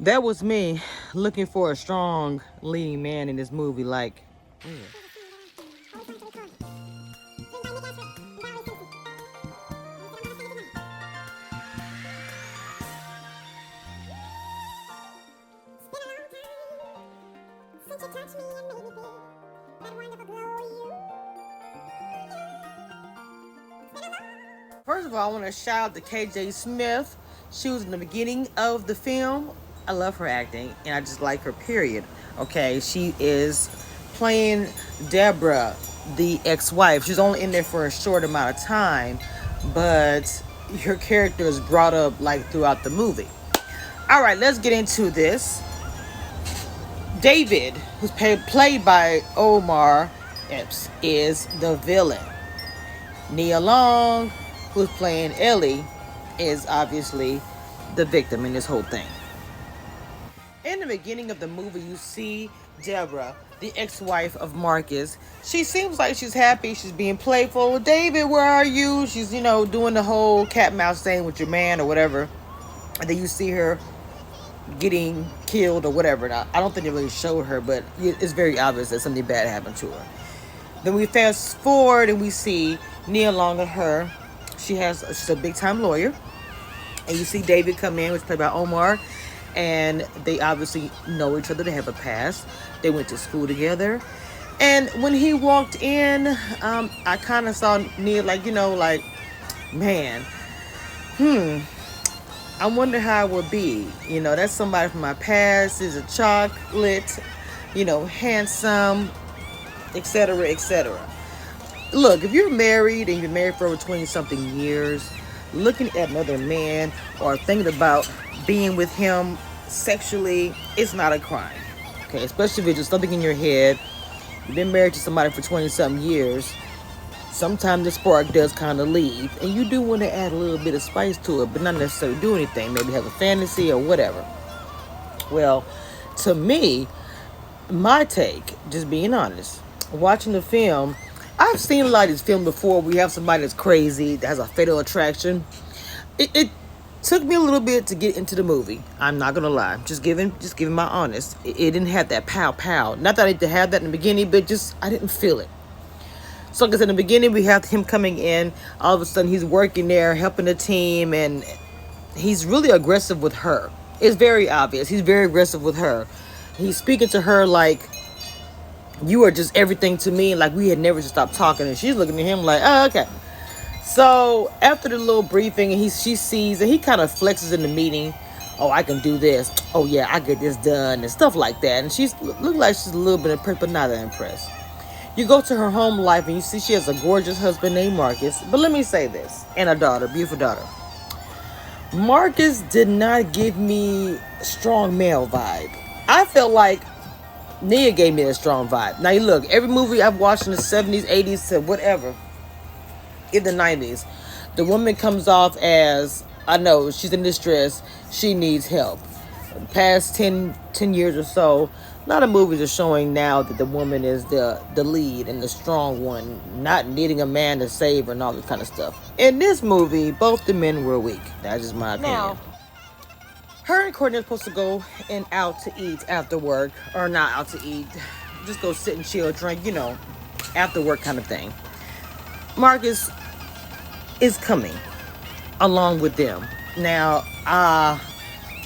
That was me looking for a strong leading man in this movie. Like, yeah. First of all, I want to shout out to KJ Smith. She was in the beginning of the film. I love her acting, and I just like her, period. Okay, she is playing Deborah, the ex-wife. She's only in there for a short amount of time, but her character is brought up like throughout the movie. All right, let's get into this. David, who's played by Omar Epps, is the villain. Nia Long, who's playing Ellie, is obviously the victim in this whole thing. In the beginning of the movie, you see Deborah, the ex-wife of Marcus. She seems like she's happy. She's being playful. David, where are you? She's, doing the whole cat and mouse thing with your man or whatever. And then you see her getting killed or whatever. Now, I don't think they really showed her, but it's very obvious that something bad happened to her. Then we fast forward and we see Nia Long and her. She's a big time lawyer. And you see David come in, which is played by Omar. And they obviously know each other. They have a past. They went to school together. And when he walked in, I kind of saw Nia like, man, I wonder how it would be. That's somebody from my past. Is a chocolate, handsome, etc., etc. Look, if you're married and you've been married for over 20-something years, looking at another man or thinking about being with him sexually, it's not a crime. Okay, especially if it's just something in your head. You've been married to somebody for 20-something years. Sometimes the spark does kind of leave, and you do want to add a little bit of spice to it, but not necessarily do anything. Maybe have a fantasy or whatever. Well, to me, my take, just being honest, watching the film, I've seen a lot of these films before. We have somebody that's crazy, that has a fatal attraction. It took me a little bit to get into the movie. I'm not gonna lie. Just giving my honest. It didn't have that pow pow. Not that I didn't have that in the beginning, but just I didn't feel it. So, because in the beginning we have him coming in, all of a sudden he's working there, helping the team, and he's really aggressive with her. It's very obvious. He's very aggressive with her. He's speaking to her like, you are just everything to me, like we had never just stopped talking, and she's looking at him like, oh, okay. So after the little briefing, and she sees, and he kind of flexes in the meeting, oh, I can do this, oh yeah, I get this done, and stuff like that, and she's look like she's a little bit impressed, but not that impressed. You go to her home life, and you see she has a gorgeous husband named Marcus, but let me say this, and a daughter, beautiful daughter. Marcus did not give me strong male vibe. I felt like Nia gave me a strong vibe. Now, you look, every movie I've watched in the 70s, 80s, to whatever, in the 90s, the woman comes off as, I know, she's in distress, she needs help. The past 10 years or so, a lot of movies are showing now that the woman is the lead and the strong one, not needing a man to save her and all this kind of stuff. In this movie, both the men were weak. That's just my opinion. Now, her and Courtney are supposed to go and out to eat after work, or not out to eat, just go sit and chill, drink, after work kind of thing. Marcus is coming along with them. Now, I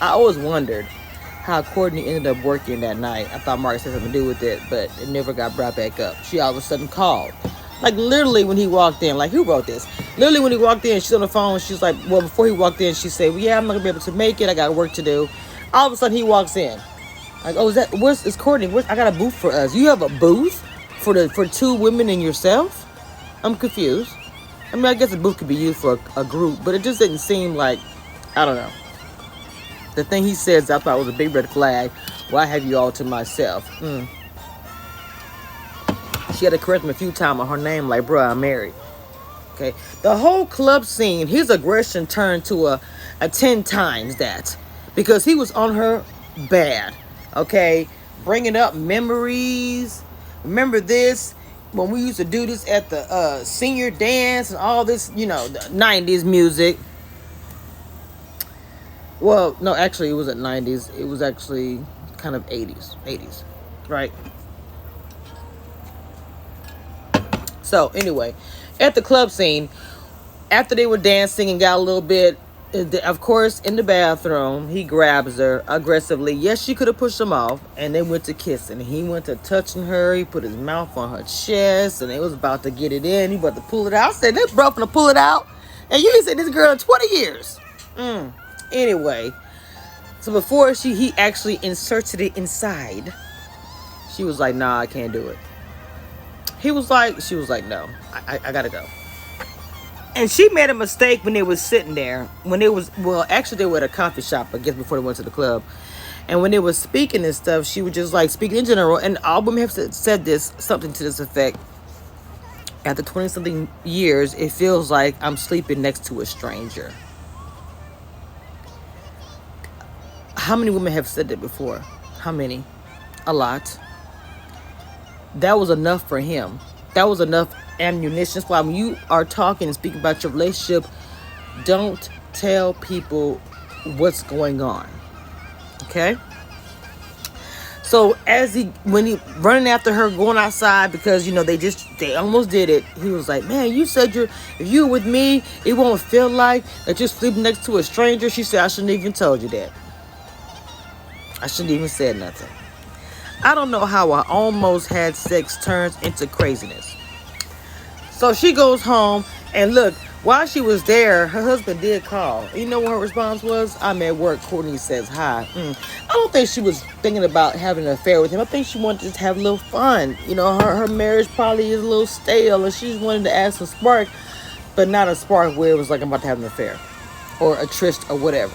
always wondered how Courtney ended up working that night. I thought Marcus had something to do with it, but it never got brought back up. She all of a sudden called. Like, literally, when he walked in, like, who wrote this? Literally, when he walked in, she's on the phone. She's like, well, before he walked in, she said, well, yeah, I'm not going to be able to make it. I got work to do. All of a sudden, he walks in. Like, oh, is Courtney? I got a booth for us. You have a booth for two women and yourself? I'm confused. I mean, I guess a booth could be used for a group, but it just didn't seem like, I don't know. The thing he says, I thought was a big red flag. Why have you all to myself? She had to correct me a few times on her name, like, bruh, I'm married. Okay. The whole club scene, his aggression turned to a 10 times that. Because he was on her bad. Okay. Bringing up memories. Remember this? When we used to do this at the senior dance and all this, the 90s music. Well, no, actually, it was at 90s. It was actually kind of 80s, right? So anyway, at the club scene, after they were dancing and got a little bit, of course, in the bathroom, he grabs her aggressively. Yes, she could have pushed him off, and they went to kissing. He went to touching her. He put his mouth on her chest, and they was about to get it in. He about to pull it out. I said, "This bro finna pull it out," and you ain't said this girl in 20 years. Anyway, so before he actually inserted it inside, she was like, "Nah, I can't do it." She was like, "No, I gotta go." And she made a mistake when they was sitting there. When they was, well, actually they were at a coffee shop, I guess, before they went to the club. And when they was speaking and stuff, she was just like speaking in general. And all women have said this, something to this effect. After 20-something years, it feels like I'm sleeping next to a stranger. How many women have said that before? How many? A lot. That was enough for him. That was enough ammunition. That's why when you are talking and speaking about your relationship, don't tell people what's going on. Okay? So when he running after her, going outside because, they almost did it. He was like, "Man, you said if you were with me, it won't feel like that you're sleeping next to a stranger." She said, "I shouldn't even told you that. I shouldn't even said nothing." I don't know how I almost had sex turns into craziness. So she goes home, and look, while she was there, her husband did call. You know what her response was? "I'm at work. Courtney says hi." I don't think she was thinking about having an affair with him. I think she wanted to just have a little fun. Her marriage probably is a little stale, and she just wanted to add some spark, but not a spark where it was like, "I'm about to have an affair," or a tryst, or whatever.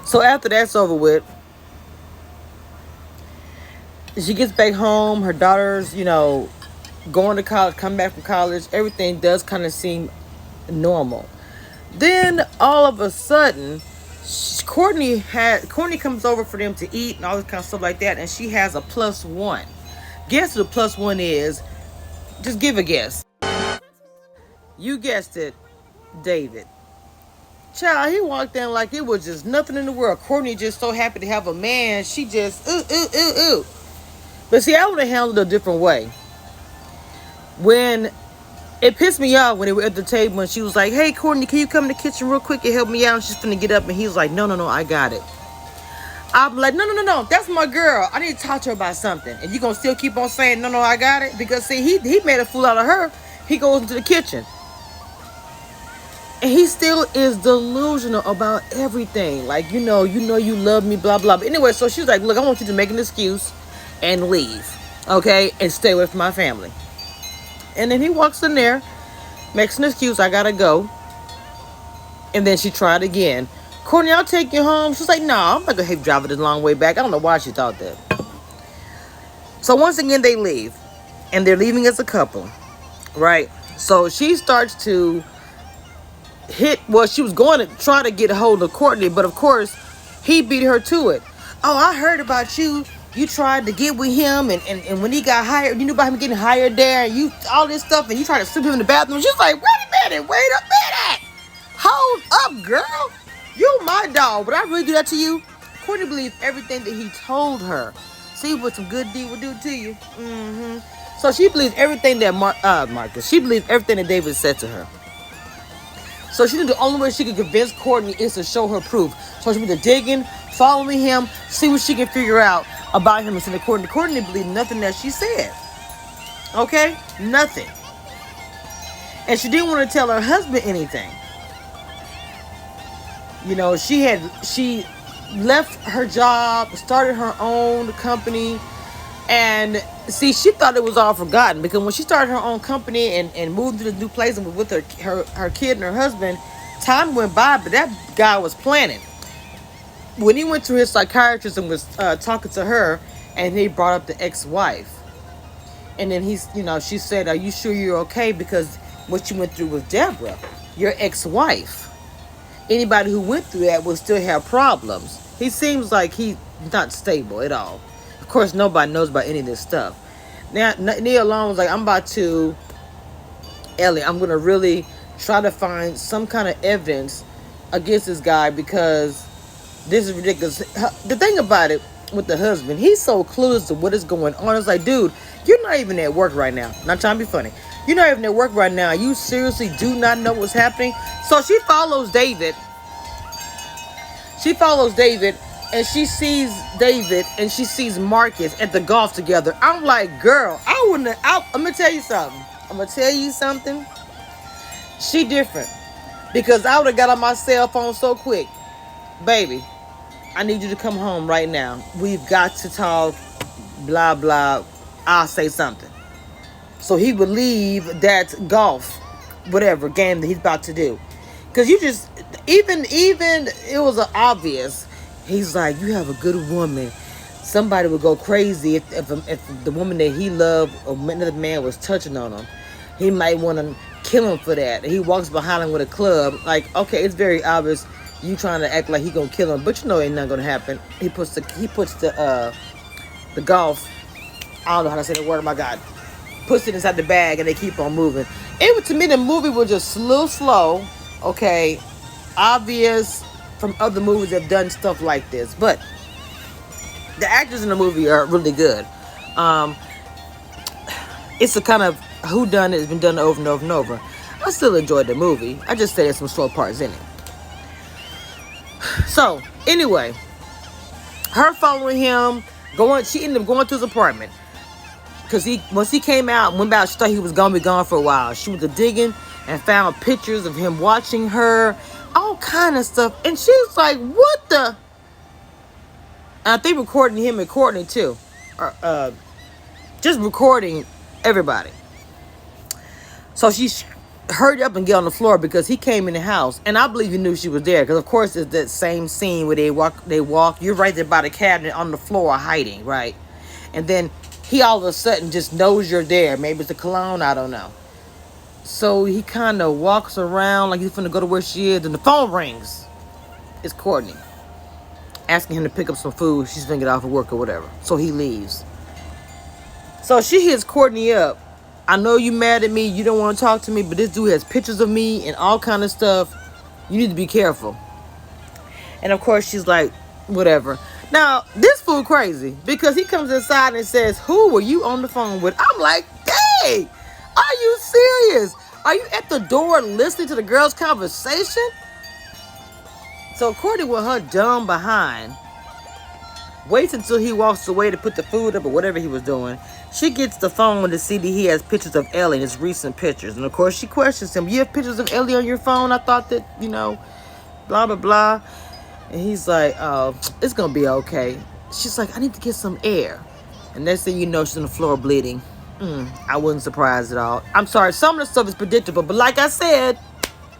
So after that's over with, she gets back home. Her daughter's, going to college, come back from college. Everything does kind of seem normal. Then all of a sudden, Courtney comes over for them to eat and all this kind of stuff like that, and she has a +1. Guess who the +1 is? Just give a guess. You guessed it, David. Child, he walked in like it was just nothing in the world. Courtney just so happy to have a man. She just ooh. But see, I would have handled it a different way. When it pissed me off when they were at the table and she was like, "Hey, Courtney, can you come in the kitchen real quick and help me out?" And she's finna get up, and he's like, No, I got it. I'm like, No, that's my girl. I need to talk to her about something. And you gonna still keep on saying, No, I got it? Because see, he made a fool out of her. He goes into the kitchen. And he still is delusional about everything. Like, you love me, blah, blah. But anyway, so she's like, "Look, I want you to make an excuse and leave. Okay? And stay away from my family." And then he walks in there, makes an excuse, "I gotta go." And then she tried again. "Courtney, I'll take you home." She's like, "No, I'm not gonna drive it a long way back." I don't know why she thought that. So once again, they leave. And they're leaving as a couple. Right? So she starts to she was going to try to get a hold of Courtney, but of course, he beat her to it. "Oh, I heard about you. You tried to get with him, and when he got hired, you knew about him getting hired there, and you all this stuff, and you tried to slip him in the bathroom." She's like, wait a minute. Hold up, girl. You my dog. Would I really do that to you?" Courtney believes everything that he told her. See what some good deed would do to you? So she believes everything that Marcus. She believes everything that David said to her. So she knew the only way she could convince Courtney is to show her proof. So she went to digging, following him, see what she can figure out about him, and send to Courtney. Courtney believed nothing that she said. Okay? Nothing. And she didn't want to tell her husband anything. She left her job, started her own company, and see, she thought it was all forgotten, because when she started her own company and moved to the new place and was with her kid and her husband, time went by, but that guy was planning. When he went to his psychiatrist and was talking to her, and he brought up the ex-wife, and then she said, "Are you sure you're okay? Because what you went through with Deborah, your ex-wife, anybody who went through that will still have problems." He seems like he's not stable at all. Of course, nobody knows about any of this stuff. Now, Nia Long was like, Ellie, I'm going to really try to find some kind of evidence against this guy because this is ridiculous. The thing about it with the husband, he's so clueless to what is going on. It's like, dude, you're not even at work right now. Not trying to be funny. You're not even at work right now. You seriously do not know what's happening. So she follows David. And she sees David and she sees Marcus at the golf together. I'm like, girl, I wouldn't. I'm gonna tell you something. She different because I would have got on my cell phone so quick, baby. I need you to come home right now. We've got to talk. Blah blah. I'll say something. So he would leave that golf, whatever game that he's about to do, because you just even it was obvious. He's like, you have a good woman. Somebody would go crazy if the woman that he loved or another man was touching on him. He might want to kill him for that. And he walks behind him with a club. Like, okay, it's very obvious you trying to act like he gonna kill him, but you know ain't nothing gonna happen. He puts the golf. I don't know how to say the word. Oh my God, puts it inside the bag and they keep on moving. To me, the movie was just a little slow. Okay, obvious from other movies that have done stuff like this, but the actors in the movie are really good. It's a kind of whodunit. It's been done over and over and over. I still enjoyed the movie. I just say there's some slow parts in it. So anyway, her following him, she ended up going to his apartment because once he came out and went back, she thought he was gonna be gone for a while. She went to digging and found pictures of him watching her, all kind of stuff, and she's like, "What the?" And I think recording him and Courtney too, or just recording everybody. So she hurried up and get on the floor because he came in the house, and I believe he knew she was there because, of course, it's that same scene where they walk. You're right there by the cabinet on the floor hiding, right? And then he all of a sudden just knows you're there. Maybe it's the cologne, I don't know. So he kind of walks around like he's finna go to where she is, and the phone rings. It's Courtney asking him to pick up some food. She's gonna get off of work or whatever. So he leaves. So she hits Courtney up. I know you mad at me. You don't want to talk to me, but this dude has pictures of me and all kind of stuff. You need to be careful. And of course, she's like, whatever. Now, this fool crazy because he comes inside and says, who were you on the phone with? I'm like, dang, are you serious? Are you at the door listening to the girl's conversation? So Courtney, with her dumb behind, waits until he walks away to put the food up or whatever he was doing. She gets the phone to see that he has pictures of Ellie, his recent pictures. And of course, she questions him. You have pictures of Ellie on your phone? I thought that, blah, blah, blah. And he's like, oh, it's going to be okay. She's like, I need to get some air. And next thing you know, she's on the floor bleeding. I wasn't surprised at all. I'm sorry, some of the stuff is predictable. But like I said,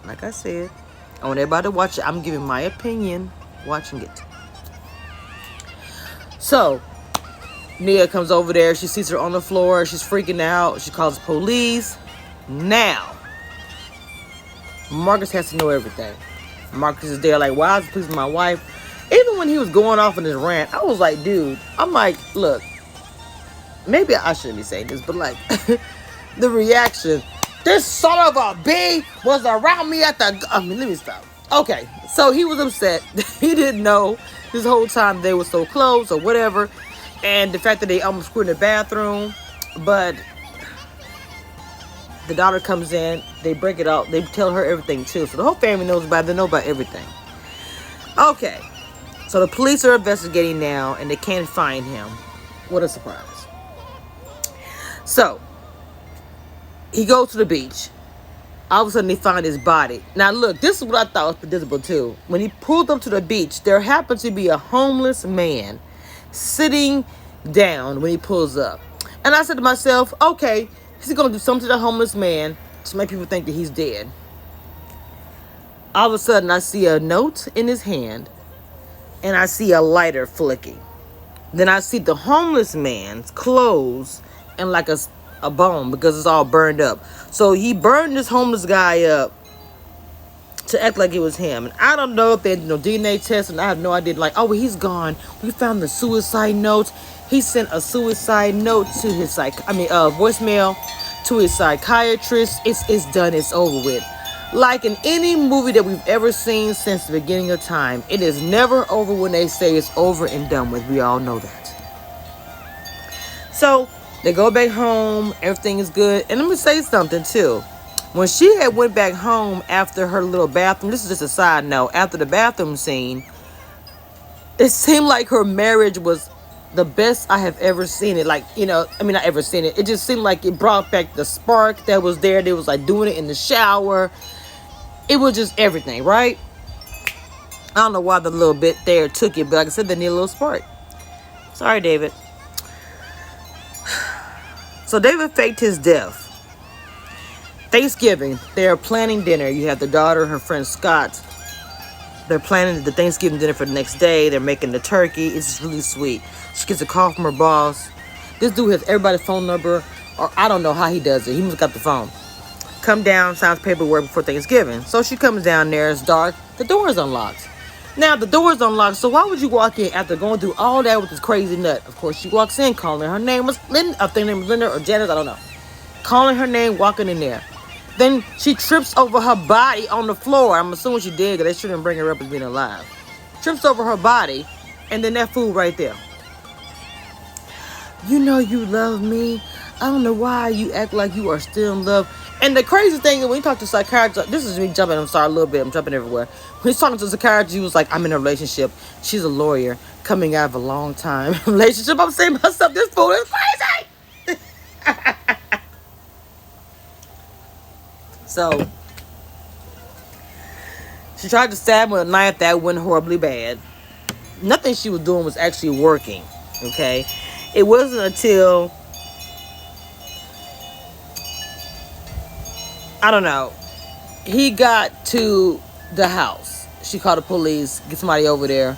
I want everybody to watch it. I'm giving my opinion watching it. So Nia comes over there. She sees her on the floor. She's freaking out. She calls the police. Now, Marcus has to know everything. Marcus is there like, why is the police with my wife? Even when he was going off on his rant, I was like, dude, I'm like, look, maybe I shouldn't be saying this, but like, the reaction, this son of a bee was around me let me stop. Okay, so he was upset. He didn't know this whole time they were so close or whatever. And the fact that they almost screwed in the bathroom. But the daughter comes in. They break it out. They tell her everything too. So the whole family knows about it. They know about everything. Okay. So the police are investigating now. And they can't find him. What a surprise. So he goes to the beach. All of a sudden they find his body. Now look, this is what I thought was predictable too. When he pulled up to the beach, there happened to be a homeless man sitting down when he pulls up. And I said to myself, okay, he's going to do something to the homeless man to make people think that he's dead. All of a sudden I see a note in his hand and I see a lighter flicking. Then I see the homeless man's clothes and like a bone because it's all burned up. So he burned this homeless guy up to act like it was him. And I don't know if they did no DNA test, and I have no idea. Like, oh, well, he's gone. We found the suicide note. He sent a suicide note to his voicemail to his psychiatrist. It's done. It's over with. Like in any movie that we've ever seen since the beginning of time, it is never over when they say it's over and done with. We all know that. So they go back home, everything is good. And let me say something too. When she had went back home after her little bathroom, this is just a side note, after the bathroom scene, it seemed like her marriage was the best I have ever seen it. Like, not ever seen it. It just seemed like it brought back the spark that was there. They was like doing it in the shower. It was just everything, right? I don't know why the little bit there took it, but like I said, they need a little spark. Sorry, David. So David faked his death. Thanksgiving, they're planning dinner. You have the daughter, her friend Scott. They're planning the Thanksgiving dinner for the next day. They're making the turkey. It's really sweet. She gets a call from her boss. This dude has everybody's phone number, or I don't know how he does it. He must have got the phone. Come down, signs paperwork before Thanksgiving. So she comes down there. It's dark. The door is unlocked. Now, the door is unlocked, so why would you walk in after going through all that with this crazy nut? Of course, she walks in, calling her name was Linda. I think her name was Linda or Janice, I don't know. Calling her name, walking in there. Then she trips over her body on the floor. I'm assuming she did, because they shouldn't bring her up as being alive. Trips over her body, and then that fool right there. You know you love me. I don't know why you act like you are still in love. And the crazy thing is when you talk to psychiatrists, this is me jumping, I'm sorry, a little bit, I'm jumping everywhere. When he's talking to a psychiatrist, he was like, I'm in a relationship. She's a lawyer coming out of a long time relationship. I'm saying to myself, this fool is crazy. So, she tried to stab him with a knife. That went horribly bad. Nothing she was doing was actually working, okay? It wasn't until, I don't know, he got to the house. She called the police, get somebody over there,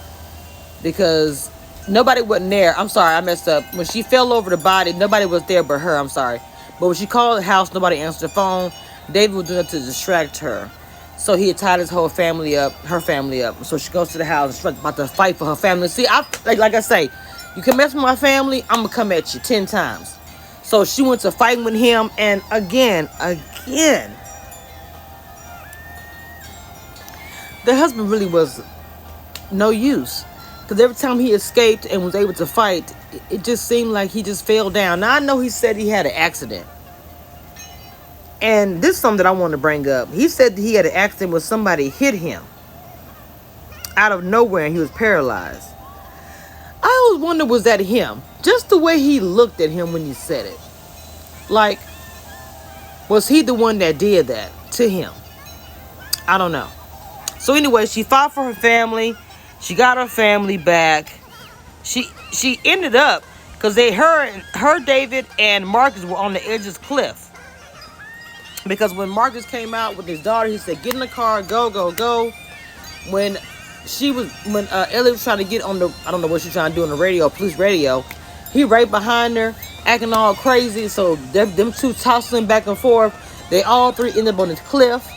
because nobody wasn't there. I'm sorry, I messed up. When she fell over the body, nobody was there but her. I'm sorry. But when she called the house, nobody answered the phone. David was doing it to distract her. So he had tied his whole family up, her family up. So she goes to the house and she's about to fight for her family. See, like I say, you can mess with my family, I'm going to come at you 10 times. So she went to fighting with him. And again, the husband really was no use. Because every time he escaped and was able to fight, it just seemed like he just fell down. Now, I know he said he had an accident. And this is something that I want to bring up. He said that he had an accident where somebody hit him out of nowhere and he was paralyzed. I always wondered, was that him? Just the way he looked at him when he said it. Like, was he the one that did that to him? I don't know. So anyway, she fought for her family. She got her family back. She ended up, because her, David, and Marcus were on the edge of this cliff. Because when Marcus came out with his daughter, he said, get in the car, go, go, go. When Ellie was trying to get on the, I don't know what she's trying to do on the radio, police radio, he right behind her, acting all crazy. So them two tossing back and forth. They all three end up on this cliff.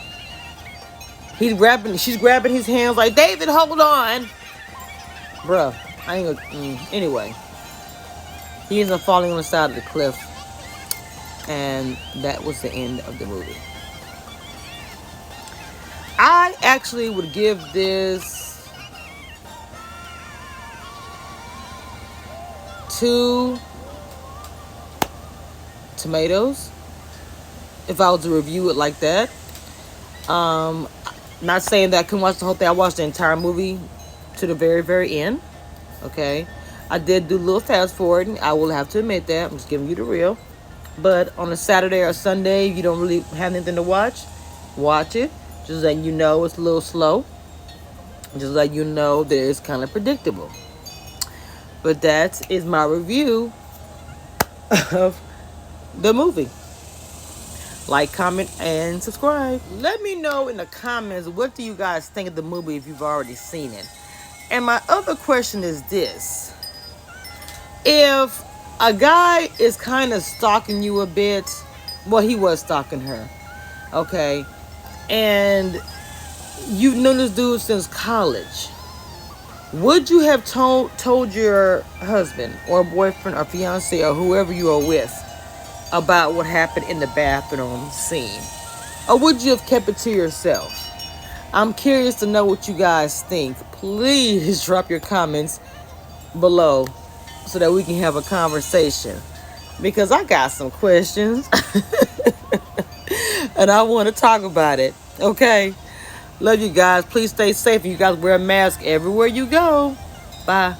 She's grabbing his hands like, David, hold on. Bruh, I ain't gonna, anyway. He ends up falling on the side of the cliff. And that was the end of the movie. I actually would give this 2 tomatoes if I was to review it like that. Not saying that I couldn't watch the whole thing. I watched the entire movie to the very, very end. Okay. I did do a little fast forwarding. I will have to admit that. I'm just giving you the real. But on a Saturday or Sunday, you don't really have anything to watch it. Just letting you know it's a little slow. Just letting you know that it's kind of predictable. But that is my review of the movie. Like, comment, and subscribe. Let me know in the comments, what do you guys think of the movie if you've already seen it? And my other question is this. If a guy is kind of stalking you a bit, well, he was stalking her, okay? And you've known this dude since college. Would you have told your husband or boyfriend or fiance or whoever you are with about what happened in the bathroom scene? Or would you have kept it to yourself? I'm curious to know what you guys think. Please drop your comments below so that we can have a conversation. Because I got some questions and I want to talk about it. Okay? Love you guys. Please stay safe. You guys wear a mask everywhere you go. Bye.